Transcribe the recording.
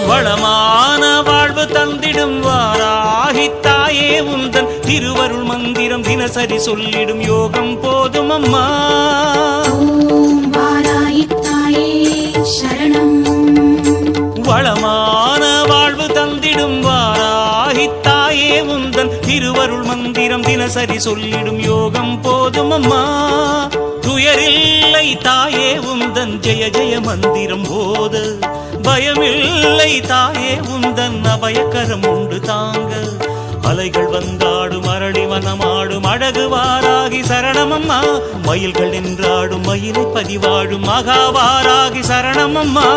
வளமான வாழ்வு தந்திடும் வாராகித்தாயே உந்தன் திருவருள் மந்திரம் தினசரி சொல்லிடும் யோகம் போதும் அம்மா. வாராகித்தாயே சரணம். வளமான வாழ்வு தந்திடும் வாராகித்தாயே உந்தன் திருவருள் மந்திரம் தினசரி சொல்லிடும் யோகம் போதும் அம்மா. துயரில்லை தாயே உந்தன் ஜெய ஜெய மந்திரம் போத, பயமில்லை தாயே உந்தன் அபயக்கரம் உண்டு தாங்க. அலைகள் வந்தாடும் அரளி வனமாடும் அழகு வாராகி சரணமம்மா. மயில்கள் நின்றாடும் மயிலை பதிவாடும் மகாவாராகி சரணமம்மா.